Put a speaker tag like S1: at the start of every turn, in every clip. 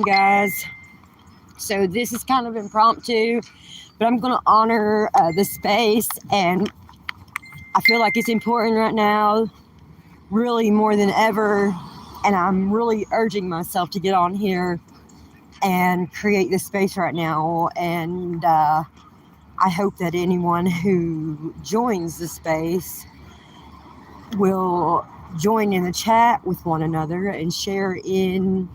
S1: guys. So this is kind of impromptu, but I'm going to honor the space, and I feel like it's important right now, really more than ever. And I'm really urging myself to get on here and create this space right now. And I hope that anyone who joins the space will join in the chat with one another and share in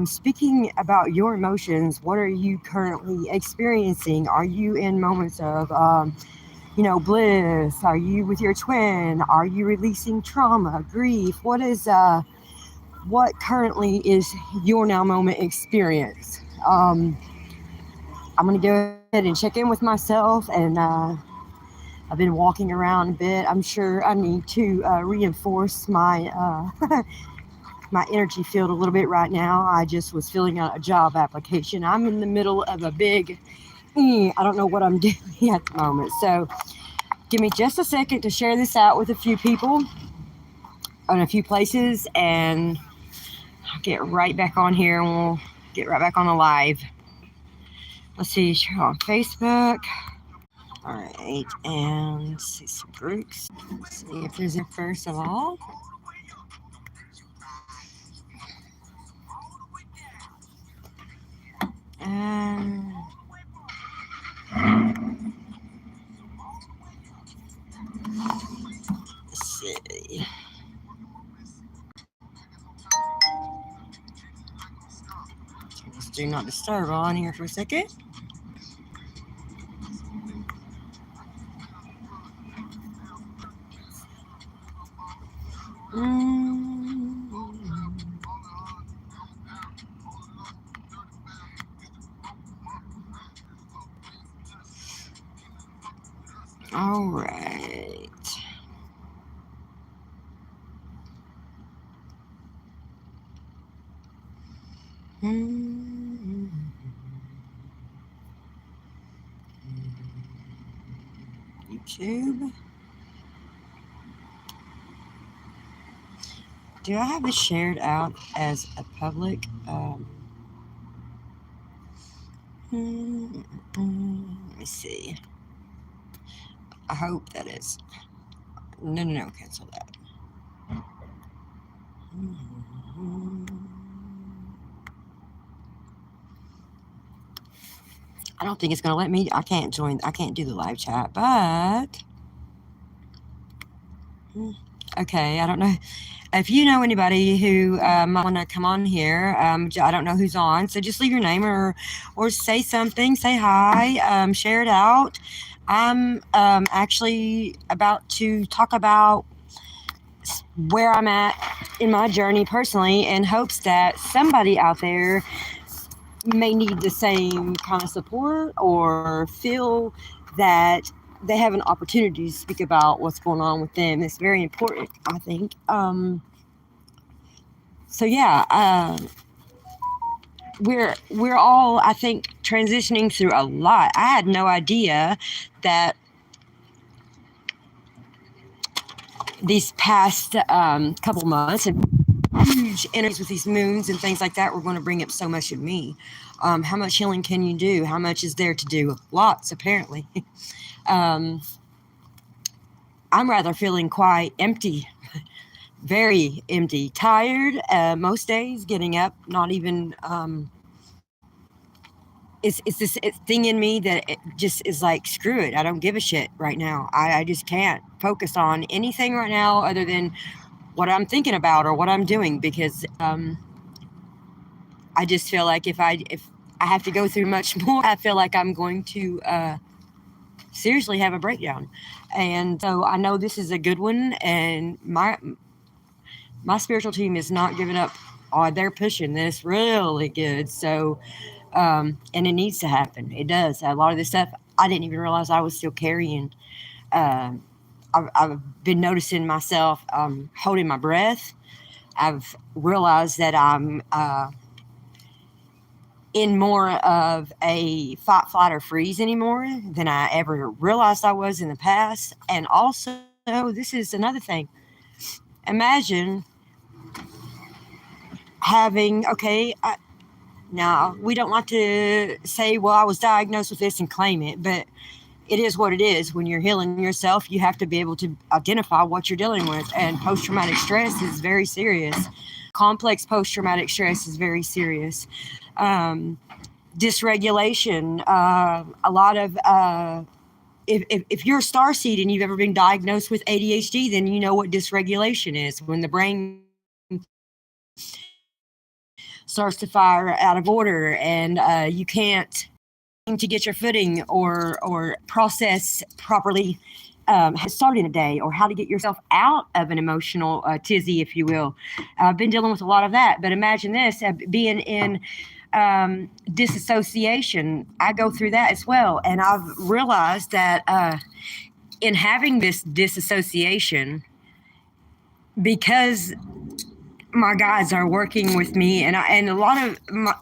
S1: speaking about your emotions. What are you currently experiencing? Are you in moments of, bliss? Are you with your twin? Are you releasing trauma, grief? What currently is your now moment experience? I'm going to go ahead and check in with myself, and I've been walking around a bit. I'm sure I need to reinforce my energy field a little bit right now. I just was filling out a job application. I'm in the middle of a big, I don't know what I'm doing at the moment. So give me just a second to share this out with a few people on a few places, and I'll get right back on here and we'll get right back on the live. Let's see, share on Facebook. All right, and see some groups. See if there's a first of all. Um, let's see. Let's do not disturb on here for a second. All right. YouTube. Do I have this shared out as a public? Let me see. I hope that is. No, cancel that. I don't think it's going to let me. I can't do the live chat, but. Okay, I don't know. If you know anybody who might want to come on here, I don't know who's on, so just leave your name or say something, say hi, share it out. I'm actually about to talk about where I'm at in my journey personally, in hopes that somebody out there may need the same kind of support or feel that they have an opportunity to speak about what's going on with them. It's very important, I think. So yeah, we're all, I think, transitioning through a lot. I had no idea that these past couple months and huge energies with these moons and things like that were going to bring up so much of me. How much healing can you do? How much is there to do? Lots, apparently. I'm rather feeling quite empty, very empty, tired. Most days, getting up, not even. It's this thing in me that it just is like, screw it. I don't give a shit right now. I just can't focus on anything right now other than what I'm thinking about or what I'm doing, because I just feel like if I have to go through much more, I feel like I'm going to seriously have a breakdown. And so I know this is a good one, and my spiritual team is not giving up. Oh, they're pushing this really good. So, and it needs to happen. It does. A lot of this stuff I didn't even realize I was still carrying. I've been noticing myself holding my breath. I've realized that I'm in more of a fight, flight, or freeze anymore than I ever realized I was in the past. And also, this is another thing. Imagine having, Now, we don't like to say, well, I was diagnosed with this and claim it, but it is what it is. When you're healing yourself, you have to be able to identify what you're dealing with. And post traumatic stress is very serious. Complex post traumatic stress is very serious. Dysregulation, a lot of, if you're a starseed and you've ever been diagnosed with ADHD, then you know what dysregulation is, when the brain starts to fire out of order and you can't to get your footing or process properly starting a day, or how to get yourself out of an emotional tizzy, if you will. I've been dealing with a lot of that, but imagine this, being in disassociation. I go through that as well, and I've realized that in having this disassociation, because my guides are working with me, and a lot of my,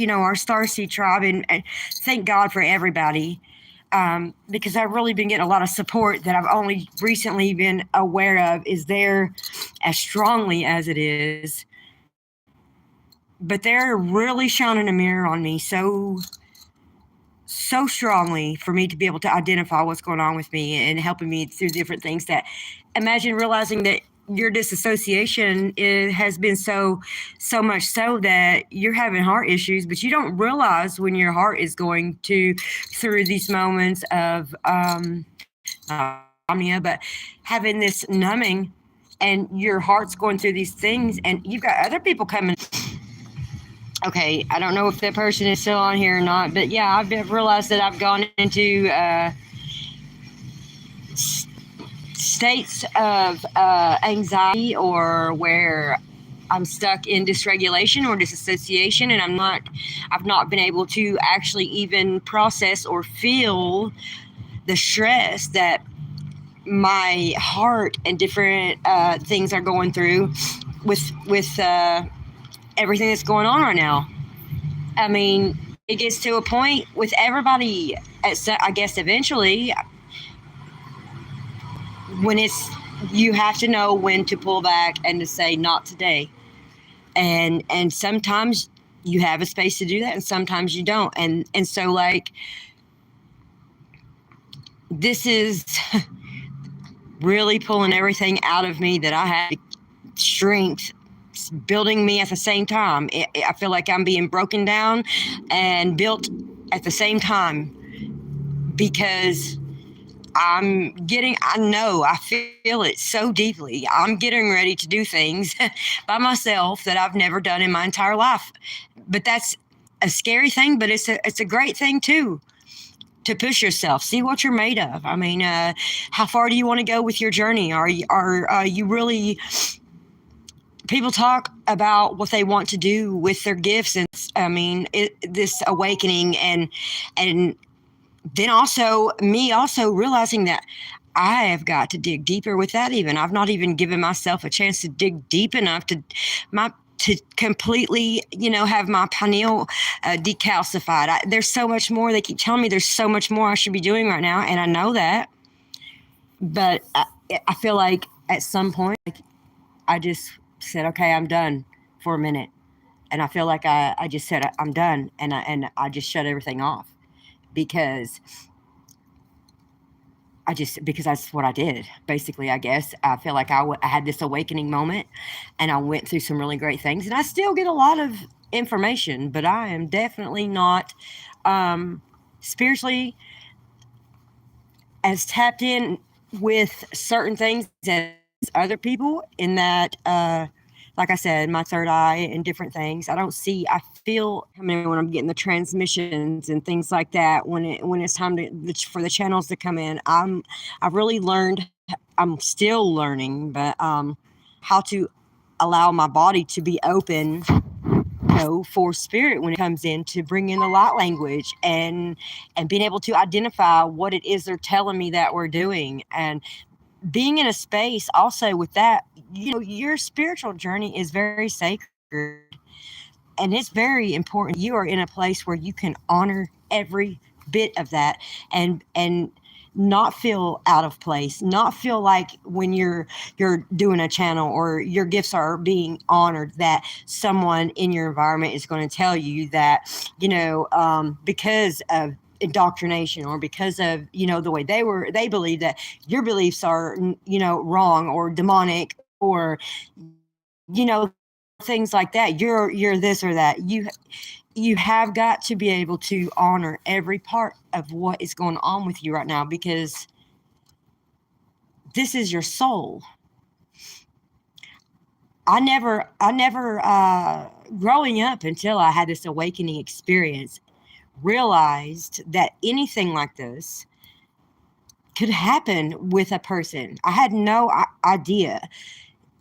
S1: our Starseed tribe, and thank God for everybody, because I've really been getting a lot of support that I've only recently been aware of is there as strongly as it is. But they're really shining a mirror on me so strongly for me to be able to identify what's going on with me and helping me through different things. That imagine realizing that your disassociation has been so much so that you're having heart issues, but you don't realize when your heart is going through these moments of insomnia, but having this numbing, and your heart's going through these things, and you've got other people coming. Okay, I don't know if that person is still on here or not, but yeah, I've realized that I've gone into states of anxiety, or where I'm stuck in dysregulation or disassociation, and I've not been able to actually even process or feel the stress that my heart and different things are going through with everything that's going on right now. I mean, it gets to a point with everybody, I guess eventually, when you have to know when to pull back and to say not today. And sometimes you have a space to do that, and sometimes you don't. And so, like, this is really pulling everything out of me that I had strength building me at the same time. I feel like I'm being broken down and built at the same time, because I feel it so deeply. I'm getting ready to do things by myself that I've never done in my entire life. But that's a scary thing, but it's a great thing too, to push yourself, see what you're made of. I mean, how far do you want to go with your journey? Are you really? People talk about what they want to do with their gifts, and I mean, this awakening, and then also realizing that I have got to dig deeper with that. Even I've not even given myself a chance to dig deep enough to completely, have my pineal decalcified. There's so much more. They keep telling me there's so much more I should be doing right now, and I know that. But I feel like at some point, I just said, okay, I'm done for a minute. And I feel like I just said, I'm done. And I just shut everything off, because that's what I did. Basically, I guess I feel like I had this awakening moment, and I went through some really great things, and I still get a lot of information, but I am definitely not spiritually as tapped in with certain things as other people, in that, like I said, my third eye and different things. I feel, when I'm getting the transmissions and things like that, when it's time for the channels to come in, I've really learned, I'm still learning, but how to allow my body to be open, for spirit when it comes in, to bring in the light language, and being able to identify what it is they're telling me that we're doing. And being in a space also with that, your spiritual journey is very sacred, and it's very important. You are in a place where you can honor every bit of that, and not feel out of place, not feel like when you're doing a channel or your gifts are being honored, that someone in your environment is going to tell you that, because of indoctrination, or because of the way they believe that your beliefs are wrong or demonic, or things like that. You're this or that. You have got to be able to honor every part of what is going on with you right now, because this is your soul. I never growing up, until I had this awakening experience, realized that anything like this could happen with a person. I had no idea.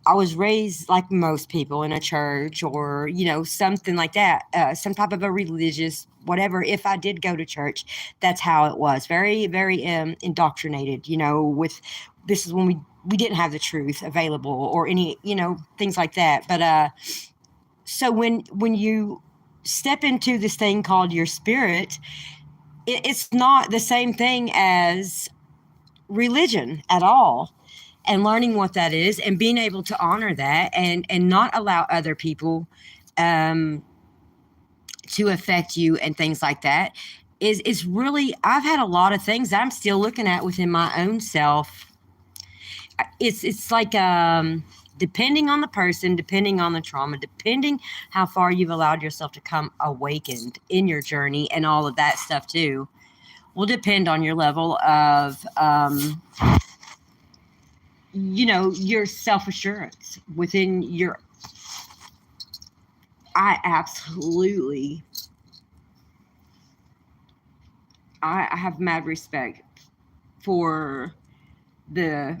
S1: I was raised like most people in a church, or something like that, some type of a religious whatever. If I did go to church, that's how it was. Very, very indoctrinated. With this is when we didn't have the truth available, or any things like that. But so when you step into this thing called your spirit, it's not the same thing as religion at all. And learning what that is, and being able to honor that, and not allow other people to affect you and things like that, is really, I've had a lot of things that I'm still looking at within my own self. It's like depending on the person, depending on the trauma, depending how far you've allowed yourself to come awakened in your journey, and all of that stuff too, will depend on your level of your self-assurance within your. I absolutely, I have mad respect for the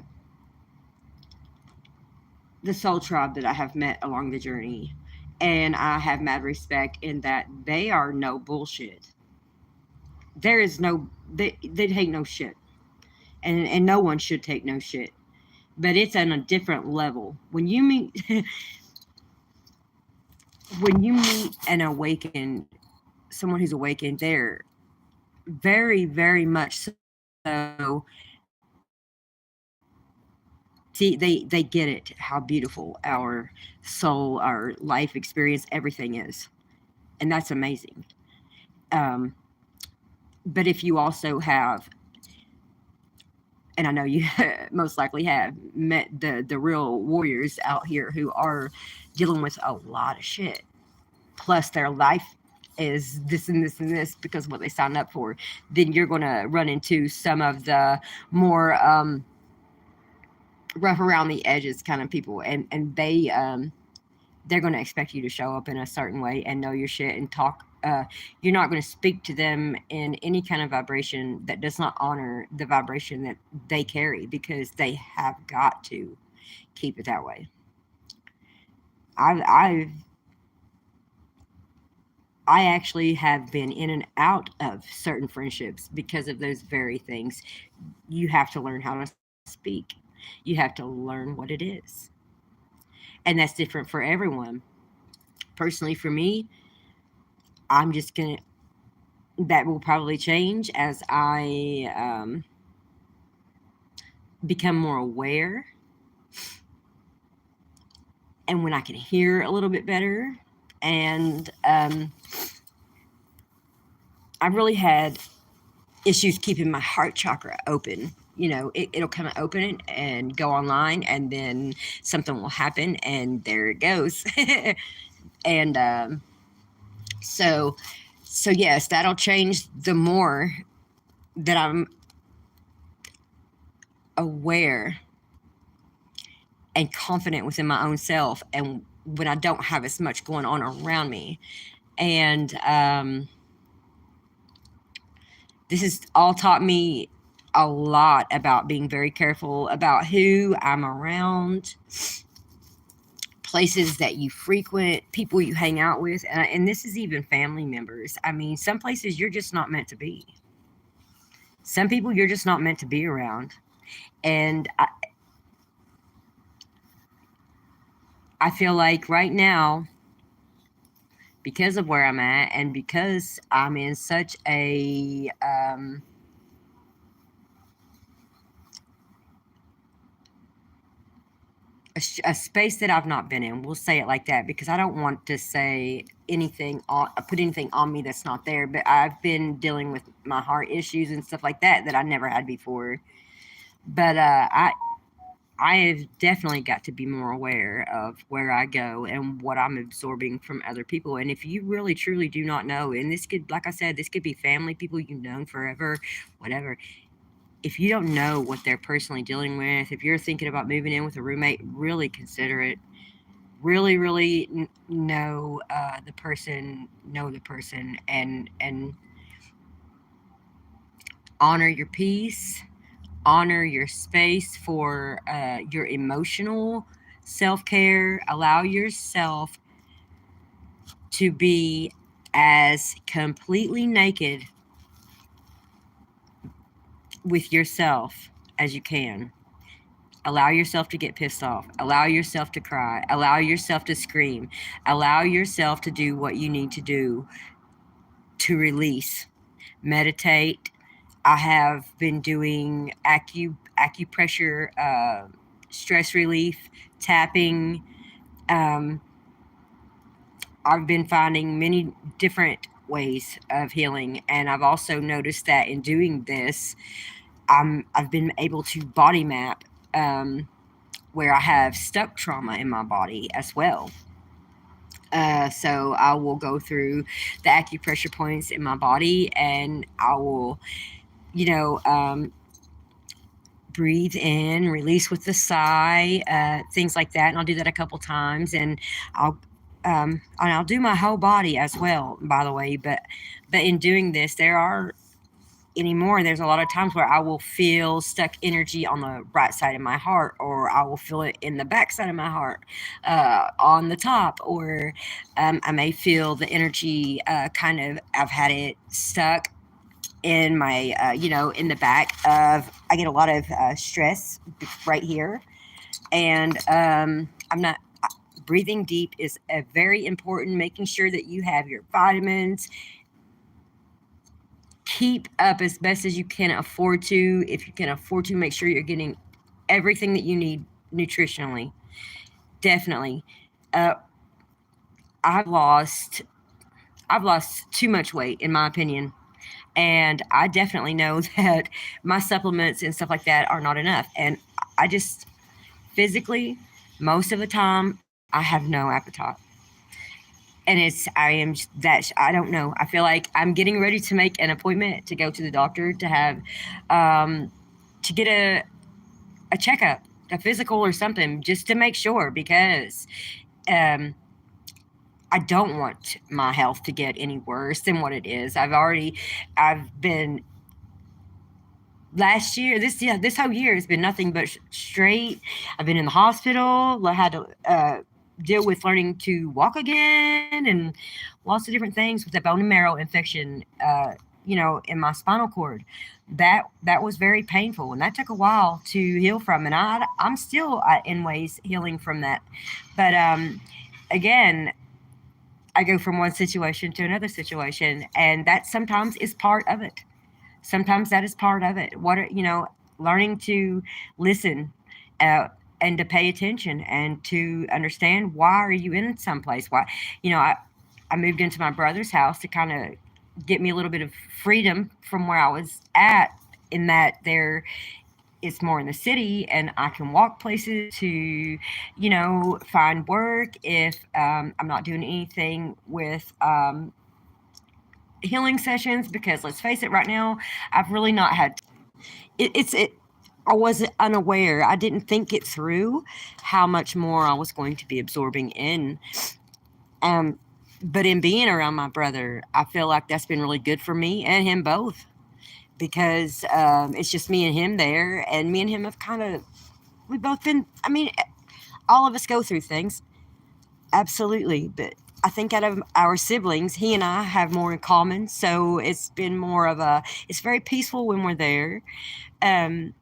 S1: soul tribe that I have met along the journey. And I have mad respect in that they are no bullshit. There is no, they take no shit. And no one should take no shit. But it's on a different level. When you meet an awakened, someone who's awakened, they're very, very much so. See, they get it, how beautiful our soul, our life experience, everything is. And that's amazing. Um, but if you also have, and I know you most likely have met the real warriors out here who are dealing with a lot of shit, plus their life is this and this and this because of what they signed up for, then you're going to run into some of the more rough around the edges kind of people, and they're going to expect you to show up in a certain way and know your shit and talk. You're not going to speak to them in any kind of vibration that does not honor the vibration that they carry, because they have got to keep it that way. I actually have been in and out of certain friendships because of those very things. You have to learn how to speak. You have to learn what it is. And that's different for everyone. Personally, for me, I'm just going to, that will probably change as I become more aware, and when I can hear a little bit better. And I really had issues keeping my heart chakra open. It'll come open and go online, and then something will happen, and there it goes. And so yes, that'll change the more that I'm aware and confident within my own self, and when I don't have as much going on around me. And this has all taught me a lot about being very careful about who I'm around, places that you frequent, people you hang out with, and this is even family members. I mean, some places you're just not meant to be. Some people you're just not meant to be around. And I feel like right now, because of where I'm at, and because I'm in such a a space that I've not been in. We'll say it like that because I don't want to say anything on put anything on me that's not there. But I've been dealing with my heart issues and stuff like that that I never had before. But I have definitely got to be more aware of where I go and what I'm absorbing from other people. And if you really truly do not know, and this could, like I said, this could be family, people you've known forever, whatever. If you don't know what they're personally dealing with, if you're thinking about moving in with a roommate, really consider it. Really, really know the person, and honor your peace, honor your space for your emotional self care. Allow yourself to be as completely naked with yourself as you can. Allow yourself to get pissed off. Allow yourself to cry. Allow yourself to scream. Allow yourself to do what you need to do to release. Meditate. I have been doing acupressure, stress relief, tapping. Um, I've been finding many different ways of healing, and I've also noticed that in doing this, I've been able to body map where I have stuck trauma in my body as well. So I will go through the acupressure points in my body, and I will, you know, breathe in, release with the sigh, things like that. And I'll do that a couple times, and I'll do my whole body as well. By the way, but in doing this, there's a lot of times where I will feel stuck energy on the right side of my heart, or I will feel it in the back side of my heart, on the top, or I may feel the energy I've had it stuck in my, in the back of, I get a lot of stress right here. And I'm not, breathing deep is very important, making sure that you have your vitamins. Keep up as best as you can afford to. If you can afford to, make sure you're getting everything that you need nutritionally. Definitely. Uh, I've lost I've lost too much weight in my opinion. And I definitely know that my supplements and stuff like that are not enough. And I just physically, most of the time, I have no appetite. And I don't know. I feel like I'm getting ready to make an appointment to go to the doctor to have, um, to get a checkup, a physical or something, just to make sure because um, I don't want my health to get any worse than what it is. I've been last year, this whole year has been nothing but straight. I've been in the hospital. I had to deal with learning to walk again, and lots of different things with the bone and marrow infection. In my spinal cord, that was very painful, and that took a while to heal from. And I'm still in ways healing from that. But again, I go from one situation to another situation, and that sometimes is part of it. Sometimes that is part of it. Learning to listen, uh, and to pay attention and to understand why are you in some place. Why, I moved into my brother's house to kind of get me a little bit of freedom from where I was at. In that there, it's more in the city, and I can walk places to, find work if I'm not doing anything with healing sessions. Because let's face it, right now, I've really not had it. I was unaware. I didn't think it through how much more I was going to be absorbing in. Um, but in being around my brother, I feel like that's been really good for me and him both because it's just me and him there, and me and him have we've both been. I mean, all of us go through things, absolutely, but I think out of our siblings, he and I have more in common. So it's been more of it's very peaceful when we're there. Um,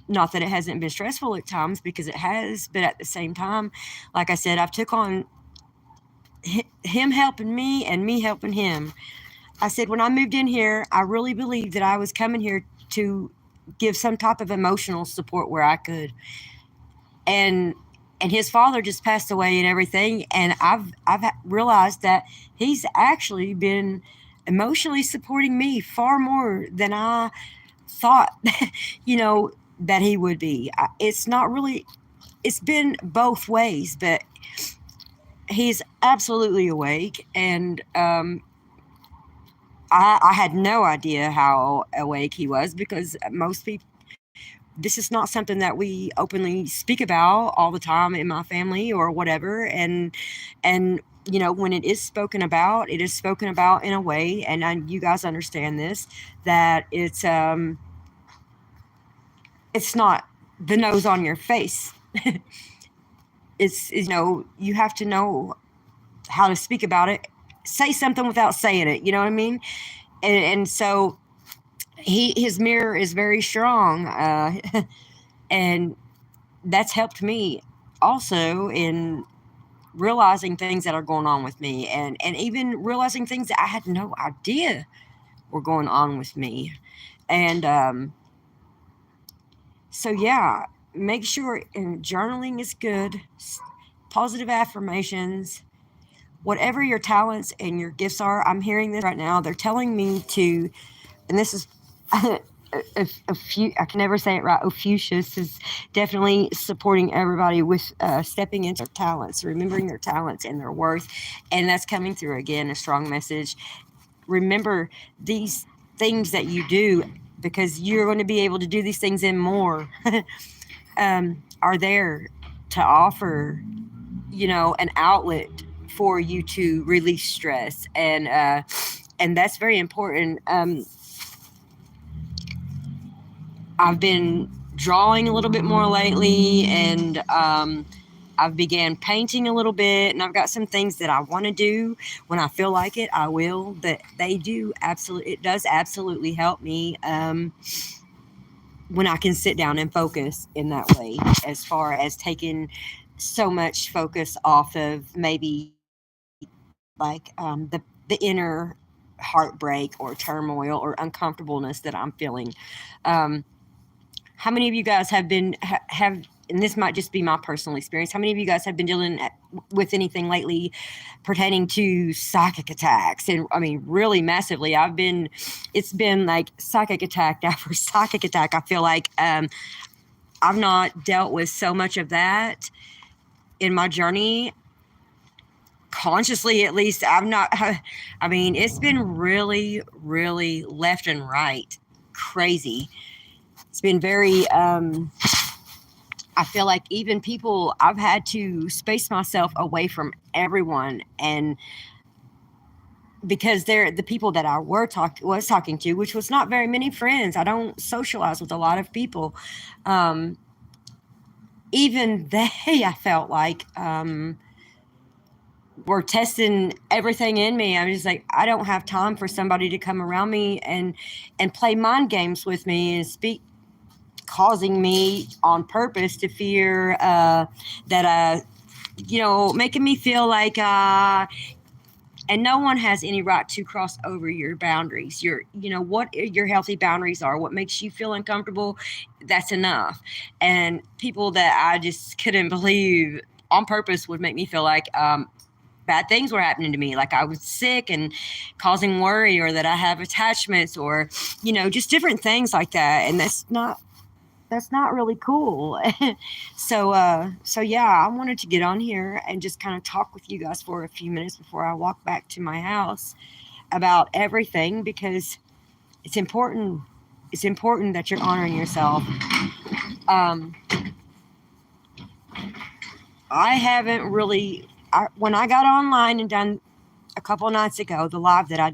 S1: Not that it hasn't been stressful at times, because it has, but at the same time, like I said, I've took on him helping me and me helping him. I said when I moved in here, I really believed that I was coming here to give some type of emotional support where I could. And and his father just passed away and everything. And I've realized that he's actually been emotionally supporting me far more than I thought, you know, that he would be. It's not really, it's been both ways, but he's absolutely awake. And I had no idea how awake he was, because most people, this is not something that we openly speak about all the time in my family or whatever. And you know, when it is spoken about, it is spoken about in a way, and you guys understand this, that it's not the nose on your face. It's, you know, you have to know how to speak about it, say something without saying it, you know what I mean? And so his mirror is very strong, and that's helped me also in realizing things that are going on with me, and even realizing things that I had no idea were going on with me. And so yeah, make sure, and journaling is good, positive affirmations, whatever your talents and your gifts are. I'm hearing this right now. They're telling me to, and this is a few, I can never say it right. Ophusius is definitely supporting everybody with stepping into their talents, remembering their talents and their worth. And that's coming through again, a strong message. Remember these things that you do, because you're going to be able to do these things and more, are there to offer, you know, an outlet for you to release stress. And that's very important. I've been drawing a little bit more lately, and I've began painting a little bit, and I've got some things that I want to do. When I feel like it, I will. But it does absolutely help me when I can sit down and focus in that way, as far as taking so much focus off of maybe like the inner heartbreak or turmoil or uncomfortableness that I'm feeling. Um, how many of you guys have, and this might just be my personal experience, how many of you guys have been dealing with anything lately pertaining to psychic attacks? And I mean, really massively. It's been like psychic attack after psychic attack. I feel like I've not dealt with so much of that in my journey, consciously at least. I mean, it's been really, really left and right crazy. It's been very, I feel like even people, I've had to space myself away from everyone. And because they're the people that I was talking to, which was not very many friends. I don't socialize with a lot of people. Even they, I felt like, were testing everything in me. I'm just like, I don't have time for somebody to come around me and play mind games with me and speak, causing me on purpose to fear that you know, making me feel like and no one has any right to cross over your boundaries. You know, what your healthy boundaries are, what makes you feel uncomfortable, that's enough. And people that I just couldn't believe on purpose would make me feel like bad things were happening to me, like I was sick and causing worry, or that I have attachments, or, you know, just different things like that. And that's not really cool. So yeah, I wanted to get on here and just kind of talk with you guys for a few minutes before I walk back to my house about everything, because it's important. It's important that you're honoring yourself. I haven't really, when I got online and done a couple of nights ago, the live that I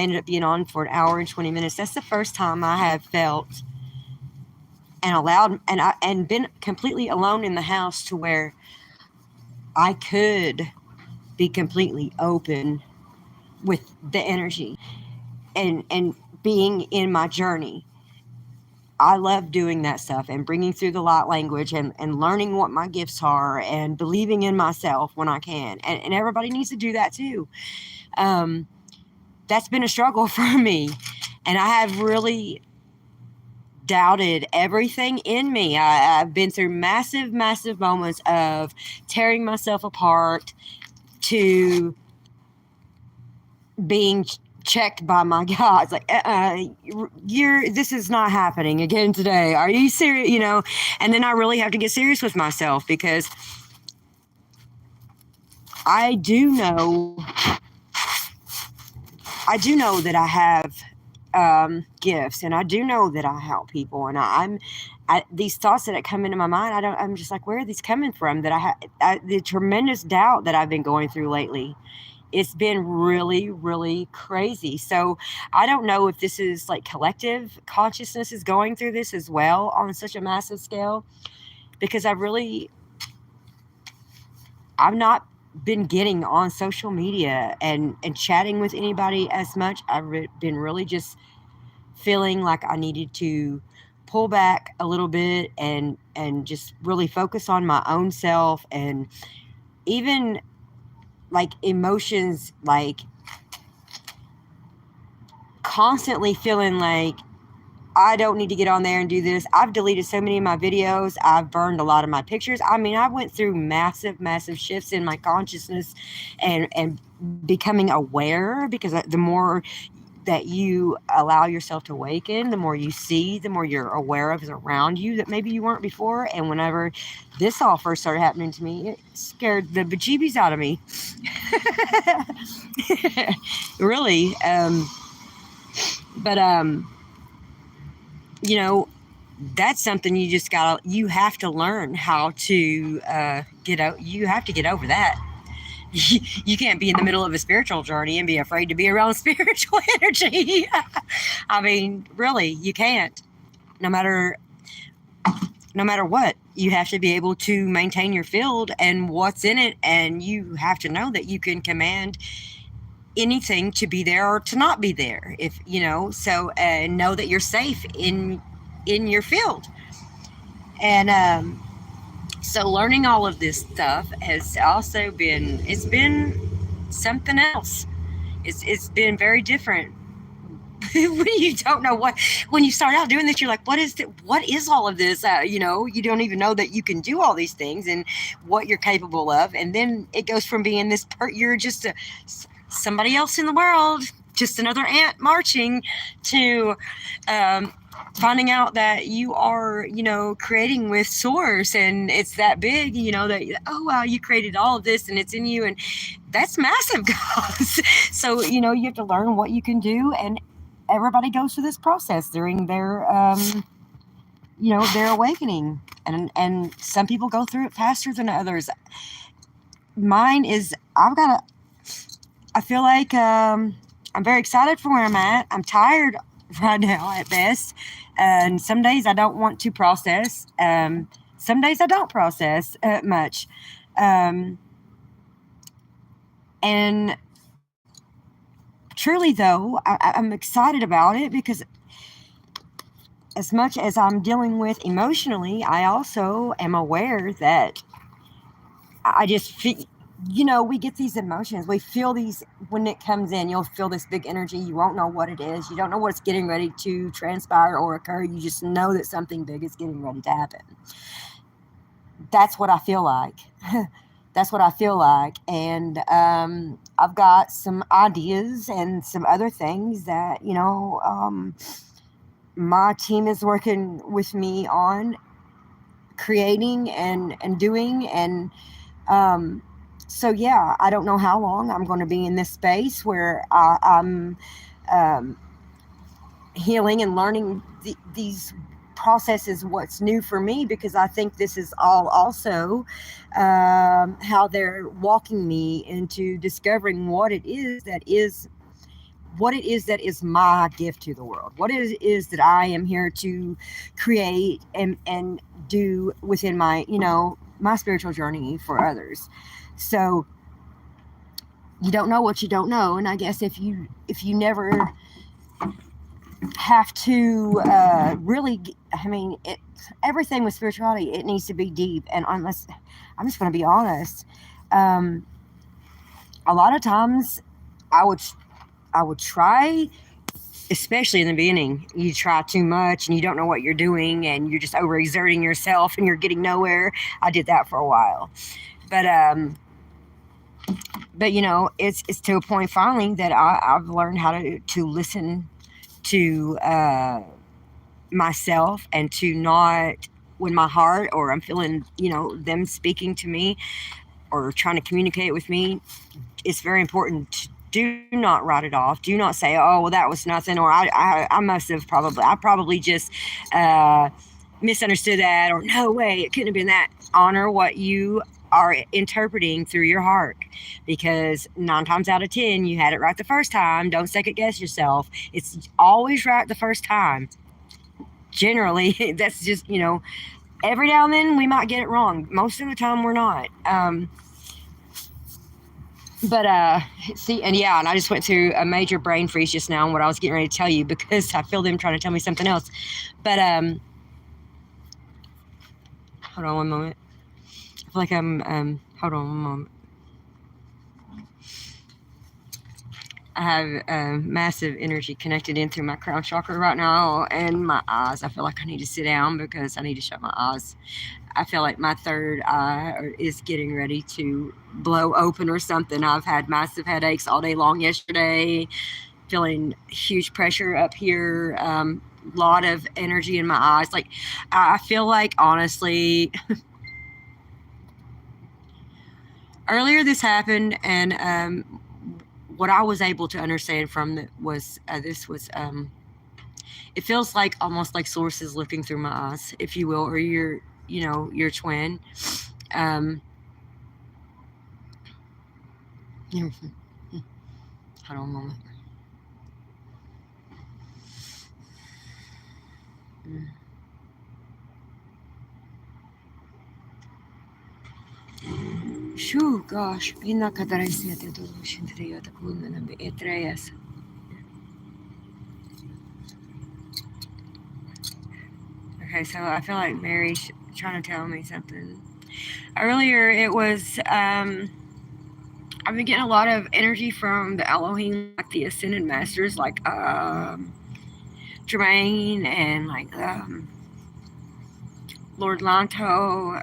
S1: ended up being on for an hour and 20 minutes. That's the first time I have felt and allowed, and been completely alone in the house, to where I could be completely open with the energy and being in my journey. I love doing that stuff and bringing through the light language, and learning what my gifts are, and believing in myself when I can. And everybody needs to do that too. That's been a struggle for me. And I have really doubted everything in me. I've been through massive, massive moments of tearing myself apart to being checked by my God. It's like, this is not happening again today. Are you serious? You know, and then I really have to get serious with myself, because I do know that I have gifts, and I do know that I help people, and these thoughts that come into my mind, I'm just like, where are these coming from? That the tremendous doubt that I've been going through lately. It's been really, really crazy. So I don't know if this is like collective consciousness is going through this as well on such a massive scale, because I've not been getting on social media and chatting with anybody as much. I've been really just feeling like I needed to pull back a little bit and just really focus on my own self, and even like emotions, like constantly feeling like I don't need to get on there and do this. I've deleted so many of my videos. I've burned a lot of my pictures. I mean, I went through massive, massive shifts in my consciousness and becoming aware, because the more that you allow yourself to awaken, the more you see, the more you're aware of is around you that maybe you weren't before. And whenever this all first started happening to me, it scared the bejeebies out of me. Really. But you know, that's something you have to learn how to get out. You have to get over that. You can't be in the middle of a spiritual journey and be afraid to be around spiritual energy. I mean, really, you can't. No matter what, you have to be able to maintain your field and what's in it, and you have to know that you can command anything to be there or to not be there, if you know. So know that you're safe in your field. And so learning all of this stuff has also been something else. It's been very different. When you don't know when you start out doing this, you're like, what is all of this? You know, you don't even know that you can do all these things and what you're capable of. And then it goes from being you're just somebody else in the world, just another ant marching, to finding out that you are, you know, creating with source, and it's that big, you know, that, oh wow, you created all of this and it's in you, and that's massive, guys. So, you know, you have to learn what you can do, and everybody goes through this process during their you know, their awakening, and some people go through it faster than others. Mine is, I feel like I'm very excited for where I'm at. I'm tired right now at best. And some days I don't want to process. Some days I don't process much. And truly, though, I'm excited about it, because as much as I'm dealing with emotionally, I also am aware that I just feel, you know, we get these emotions. We feel these when it comes in. You'll feel this big energy. You won't know what it is. You don't know what's getting ready to transpire or occur. You just know that something big is getting ready to happen. That's what I feel like. That's what I feel like. And I've got some ideas and some other things that, you know, my team is working with me on creating and doing. And so, yeah, I don't know how long I'm going to be in this space where I'm healing and learning these processes, what's new for me, because I think this is all also how they're walking me into discovering what it is that is my gift to the world, what it is that I am here to create and do within my, you know, my spiritual journey for others. So you don't know what you don't know, and I guess if you never have to really, I mean, everything with spirituality, it needs to be deep. And unless, I'm just going to be honest, a lot of times I would try especially in the beginning, you try too much and you don't know what you're doing and you're just overexerting yourself and you're getting nowhere. I did that for a while. But it's to a point finally that I've learned how to listen to myself and to not, when my heart or I'm feeling them speaking to me or trying to communicate with me, it's very important to do not write it off. Do not say, oh, well, that was nothing, or I must have I probably just uh, misunderstood that, or no way, it couldn't have been that. Honor what you are interpreting through your heart, because 9 times out of 10 you had it right the first time. Don't second guess yourself. It's always right the first time. Generally, that's just, every now and then we might get it wrong. Most of the time we're not. But see, and yeah, and I just went through a major brain freeze just now on what I was getting ready to tell you, because I feel them trying to tell me something else. But hold on one moment. I feel like I'm hold on one moment. I have massive energy connected in through my crown chakra right now, and my eyes. I feel like I need to sit down because I need to shut my eyes. I feel like my third eye is getting ready to blow open or something. I've had massive headaches all day long yesterday, feeling huge pressure up here, lot of energy in my eyes. Like, I feel like, honestly, earlier this happened, and what I was able to understand from it was this was it feels like almost like sources looking through my eyes, if you will, or your twin. Um, hold on a moment. Shoo, gosh, inna kataraysiate dolushindriyata kunana be etreyas. Okay, so I feel like Mary's trying to tell me something. Earlier, it was I've been getting a lot of energy from the Elohim, like the Ascended Masters, like Jermaine and like Lord Lanto.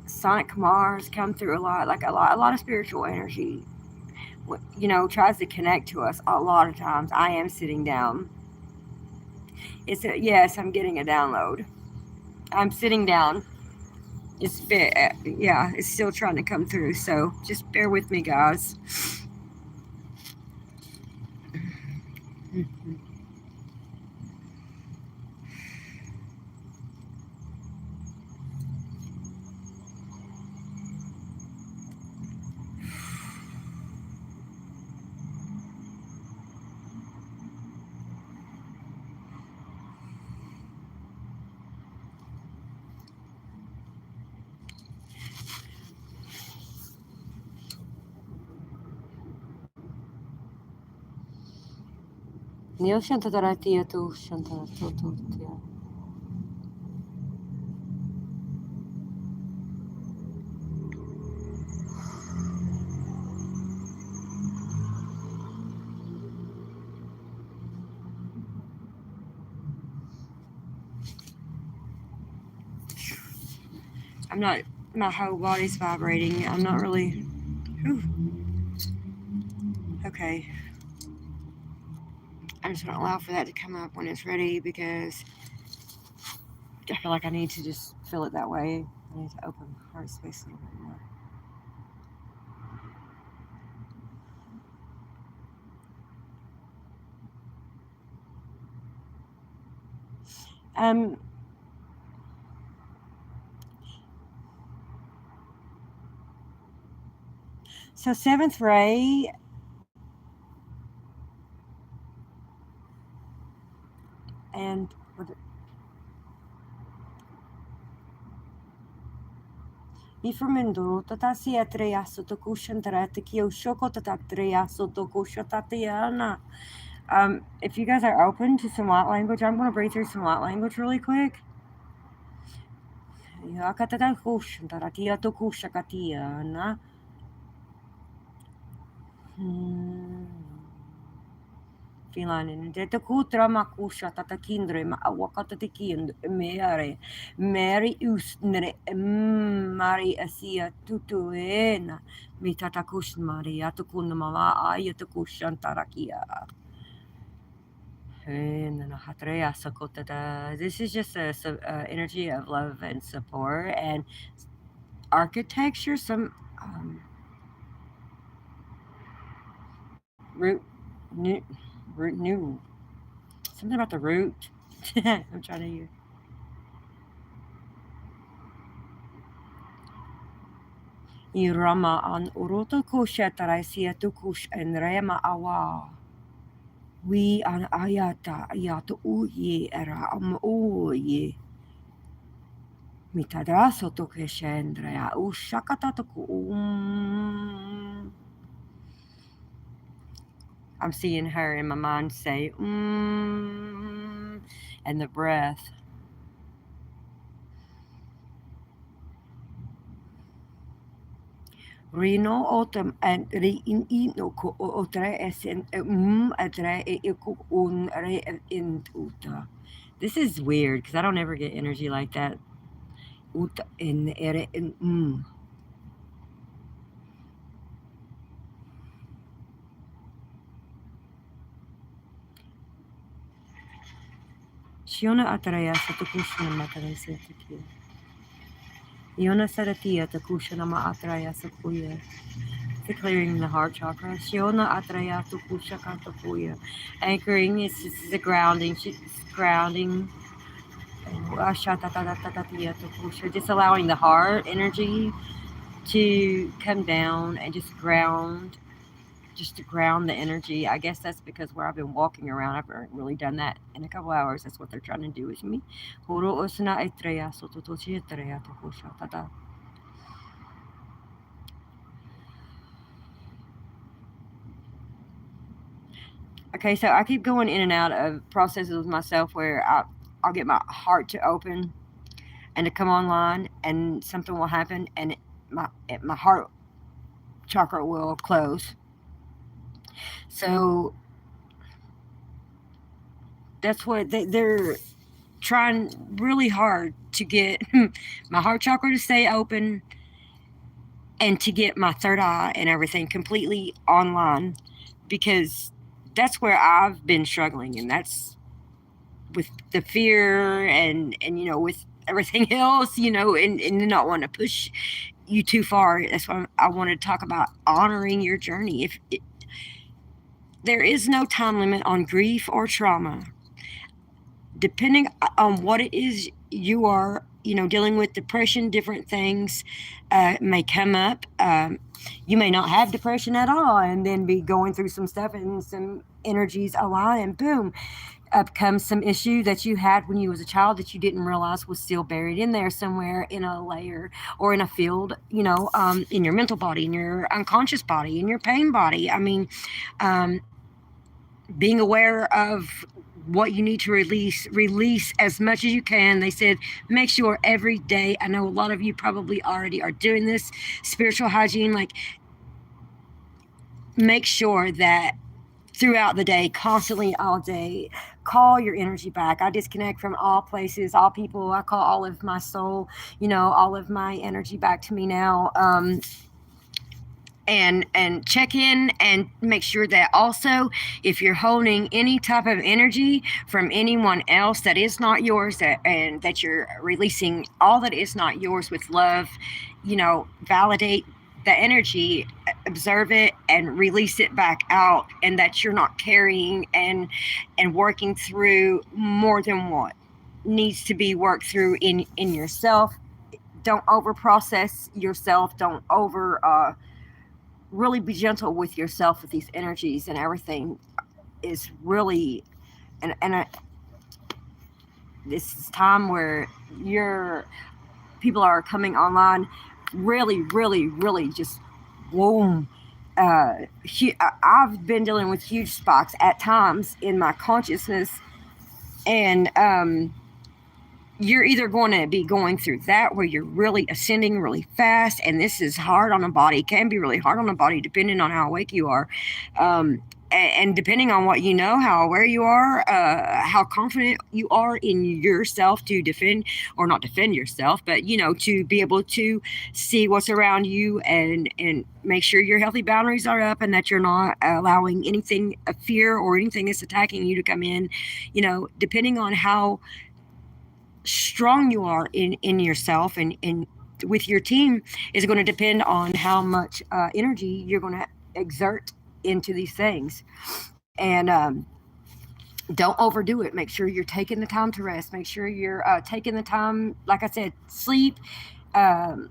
S1: Sonic Kamar's come through a lot, like a lot of spiritual energy. Tries to connect to us a lot of times. I am sitting down. Yes, I'm getting a download. I'm sitting down. Yeah, it's still trying to come through. So just bear with me, guys. Neo Shantaratia to Shantaratia. I'm not, my whole body's vibrating. I'm not really. Whew. Okay. I'm just going to allow for that to come up when it's ready, because I feel like I need to just feel it that way. I need to open my heart space a little bit more. Um, so seventh ray, and Iframendo tatasia treaso tokushantara kyo shoko tatatreaso tokushotatiana. If you guys are open to some light language, I'm going to breathe through some light language really quick. Yakatata kushantara tia tokushakatiana. filanin te te kutra makusha tata kindre ma awakata te kind meare mary usnere mari asia tutuena mi tata kush mari atukuna mama ayata kushantarakia. This is just a energy of love and support and architecture. Some root, new, something about the root. I'm trying to use. Irama an uroto kushetaraisia tukush and rema awa. We an ayata ayato uye era uye. Mitadaso to keshendrea ushakata to I'm seeing her in my mind say and the breath. Rino otem and re in ino ko otre esen atre eku un re in uta. This is weird because I don't ever get energy like that. Uta in ere in Shiona atraya satukushna matarese tikia. Iona saratia takushna ma atraya sakuya. Clearing the heart chakra. Shiona atraya tukusha kantapuya. Anchoring is the grounding. She's grounding. Just allowing the heart energy to come down and just to ground the energy. I guess that's because where I've been walking around, I haven't really done that in a couple hours. That's what they're trying to do with me. Okay, so I keep going in and out of processes with myself where I'll get my heart to open and to come online, and something will happen, and my heart chakra will close. So that's what they're trying really hard to get my heart chakra to stay open and to get my third eye and everything completely online, because that's where I've been struggling, and that's with the fear and with everything else, and not want to push you too far. That's why I want to talk about honoring your journey. There is no time limit on grief or trauma. Depending on what it is you are, dealing with depression, different things may come up. You may not have depression at all and then be going through some stuff and some energies align and boom, up comes some issue that you had when you was a child that you didn't realize was still buried in there somewhere in a layer or in a field, in your mental body, in your unconscious body, in your pain body. I mean, being aware of what you need to release as much as you can. They said make sure every day, I know a lot of you probably already are doing this, spiritual hygiene, like make sure that throughout the day, constantly all day, call your energy back. I disconnect from all places, all people. I call all of my soul, all of my energy back to me now. And check in and make sure that also if you're holding any type of energy from anyone else that is not yours, and that you're releasing all that is not yours with love, validate the energy, observe it and release it back out, and that you're not carrying and working through more than what needs to be worked through in yourself. Don't over process yourself. Don't over really be gentle with yourself with these energies, and everything is really and this is time where your people are coming online really really really just boom. I've been dealing with huge spikes at times in my consciousness, and you're either going to be going through that where you're really ascending really fast, and this is hard on the body, can be really hard on the body depending on how awake you are, and depending on what you know, how aware you are, how confident you are in yourself to defend or not defend yourself, but to be able to see what's around you and make sure your healthy boundaries are up and that you're not allowing anything of fear or anything that's attacking you to come in. Depending on how strong you are in yourself and with your team is going to depend on how much energy you're going to exert into these things. And don't overdo it. Make sure you're taking the time to rest. Make sure you're taking the time, like I said, sleep. Um,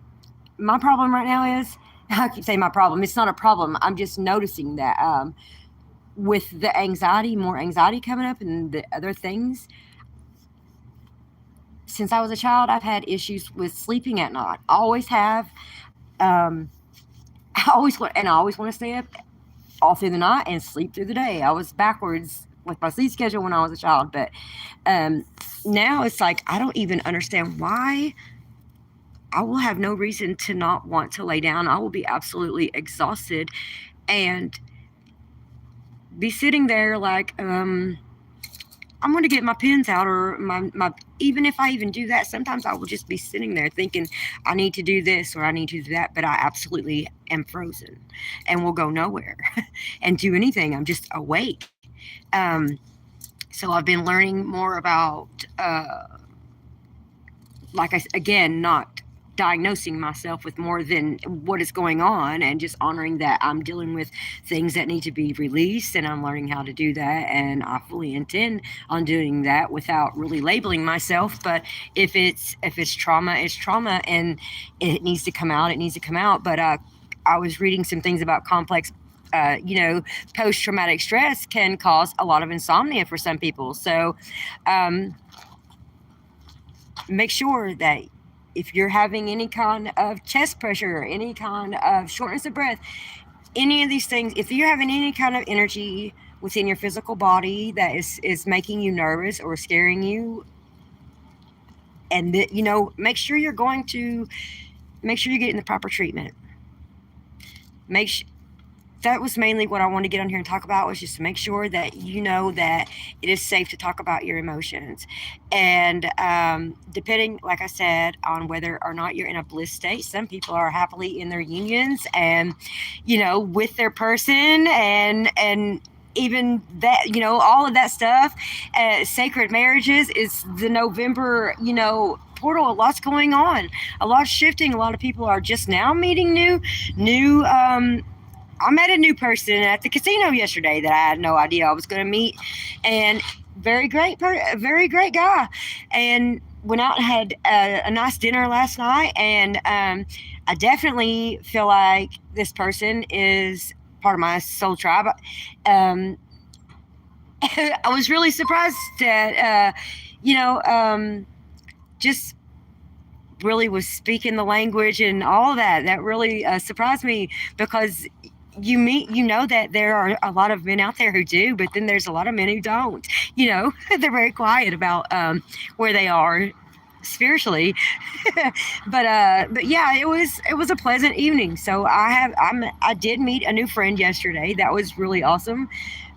S1: my problem right now is, I keep saying my problem. It's not a problem. I'm just noticing that with the anxiety, more anxiety coming up and the other things. Since I was a child, I've had issues with sleeping at night. I always have. Um, I always want to stay up all through the night and sleep through the day. I was backwards with my sleep schedule when I was a child, but um, now it's like I don't even understand why. I will have no reason to not want to lay down. I will be absolutely exhausted and be sitting there like, I'm going to get my pens out or my, even if I even do that, sometimes I will just be sitting there thinking I need to do this or I need to do that, but I absolutely am frozen and will go nowhere and do anything. I'm just awake. Um, so I've been learning more about, again, not diagnosing myself with more than what is going on and just honoring that I'm dealing with things that need to be released and I'm learning how to do that, and I fully intend on doing that without really labeling myself. But if it's trauma, it's trauma and it needs to come out, it needs to come out. But I was reading some things about complex post traumatic stress can cause a lot of insomnia for some people. So um, make sure that if you're having any kind of chest pressure, any kind of shortness of breath, any of these things, if you're having any kind of energy within your physical body that is making you nervous or scaring you, and make sure you're getting the proper treatment. Make sure that was mainly what I wanted to get on here and talk about, was just to make sure that you know that it is safe to talk about your emotions. And depending, like I said, on whether or not you're in a bliss state, some people are happily in their unions and, with their person and even that, all of that stuff. Sacred marriages is the November, portal. A lot's going on, a lot's shifting. A lot of people are just now meeting new I met a new person at the casino yesterday that I had no idea I was going to meet, and very great guy. And went out and had a nice dinner last night, and I definitely feel like this person is part of my soul tribe. Um, I was really surprised that, just really was speaking the language and all of that. That really surprised me because that there are a lot of men out there who do, but then there's a lot of men who don't. They're very quiet about where they are spiritually. But yeah, it was a pleasant evening. So I did meet a new friend yesterday. That was really awesome.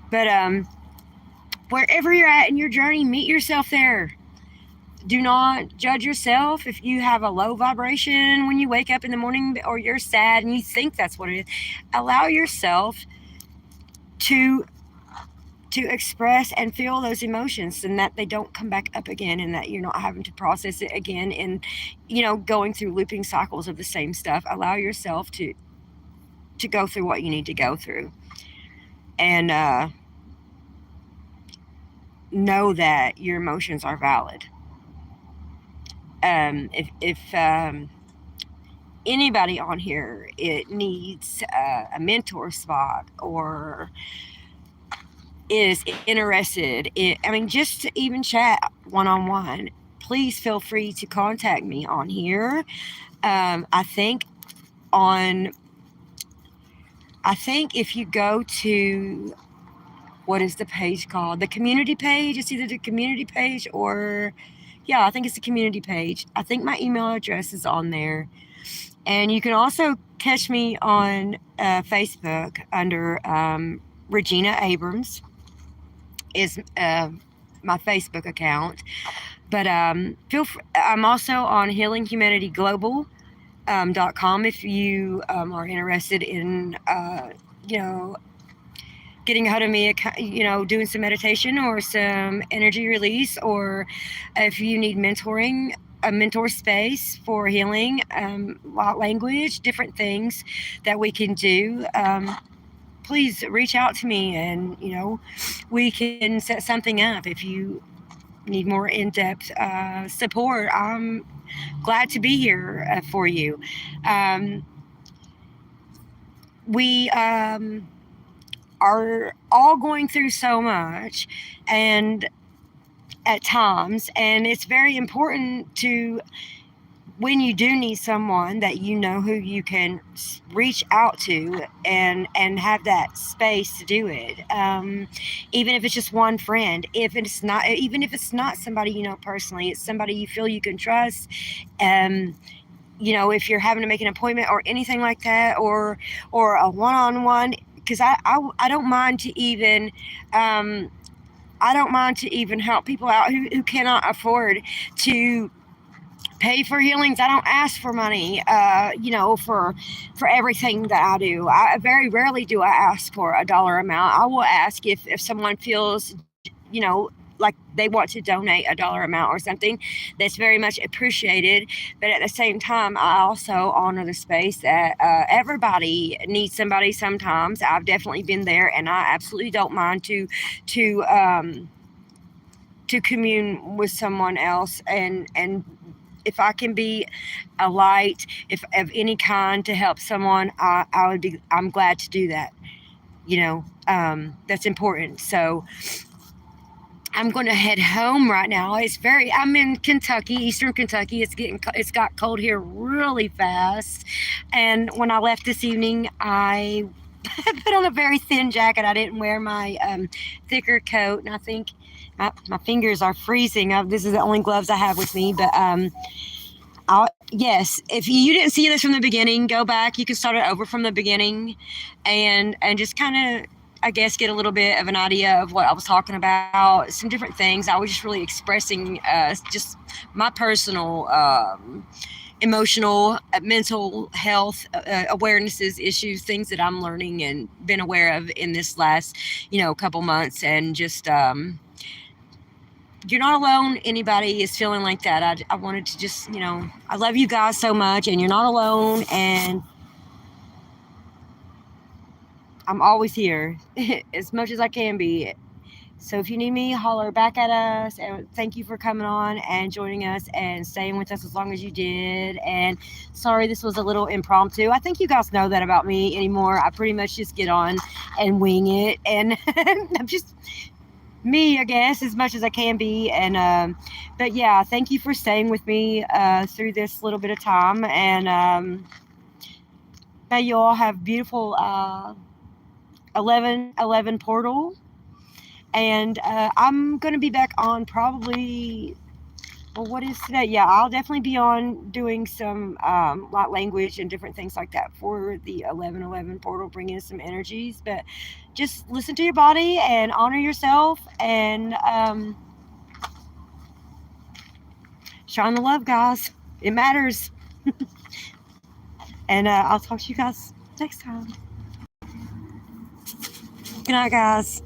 S1: But wherever you're at in your journey, meet yourself there. Do not judge yourself if you have a low vibration when you wake up in the morning or you're sad and you think that's what it is. Allow yourself to express and feel those emotions, and that they don't come back up again, and that you're not having to process it again and going through looping cycles of the same stuff. Allow yourself to go through what you need to go through, and know that your emotions are valid. If anybody on here it needs a mentor spot or is interested just to even chat one-on-one, please feel free to contact me on here. I think on I think if you go to, what is the page called, the community page, it's either the community page or, yeah, I think it's the community page. I think my email address is on there. And you can also catch me on Facebook under Regina Abrams is my Facebook account. But I'm also on healinghumanityglobal.com if you are interested in, you know, getting a hold of me, doing some meditation or some energy release, or if you need mentoring, a mentor space for healing, light language, different things that we can do. Please reach out to me, and we can set something up. If you need more in-depth support, I'm glad to be here for you. We are all going through so much, and at times, and it's very important to, when you do need someone, that you know who you can reach out to and have that space to do it. Even if it's just one friend, even if it's not somebody you know personally, it's somebody you feel you can trust. If you're having to make an appointment or anything like that, or a one-on-one, because I don't mind to even help people out who cannot afford to pay for healings. I don't ask for money, for everything that I do. I very rarely do I ask for a dollar amount. I will ask if someone feels, like they want to donate a dollar amount or something. That's very much appreciated. But at the same time, I also honor the space that everybody needs somebody sometimes. I've definitely been there, and I absolutely don't mind to commune with someone else, and if I can be a light, if of any kind, to help someone, I'm glad to do that. That's important. So I'm going to head home right now. I'm in Kentucky, Eastern Kentucky. It's got cold here really fast. And when I left this evening, I put on a very thin jacket. I didn't wear my thicker coat, and I think my fingers are freezing. This is the only gloves I have with me, but yes, if you didn't see this from the beginning, go back. You can start it over from the beginning, and just kind of, I guess, get a little bit of an idea of what I was talking about. Some different things. I was just really expressing just my personal emotional, mental health awarenesses, issues, things that I'm learning and been aware of in this last, couple months. And just, you're not alone. Anybody is feeling like that. I wanted to just, I love you guys so much, and you're not alone. And I'm always here as much as I can be. So if you need me, holler back at us. And thank you for coming on and joining us and staying with us as long as you did. And sorry, this was a little impromptu. I think you guys know that about me anymore. I pretty much just get on and wing it. And I'm just me, I guess, as much as I can be. And but yeah, thank you for staying with me through this little bit of time. And may you all have beautiful 11/11 portal. And I'm going to be back on probably, well, what is today? Yeah, I'll definitely be on doing some light language and different things like that for the 11/11 portal, bringing in some energies. But just listen to your body and honor yourself, and shine the love, guys. It matters. And I'll talk to you guys next time. Good night, guys.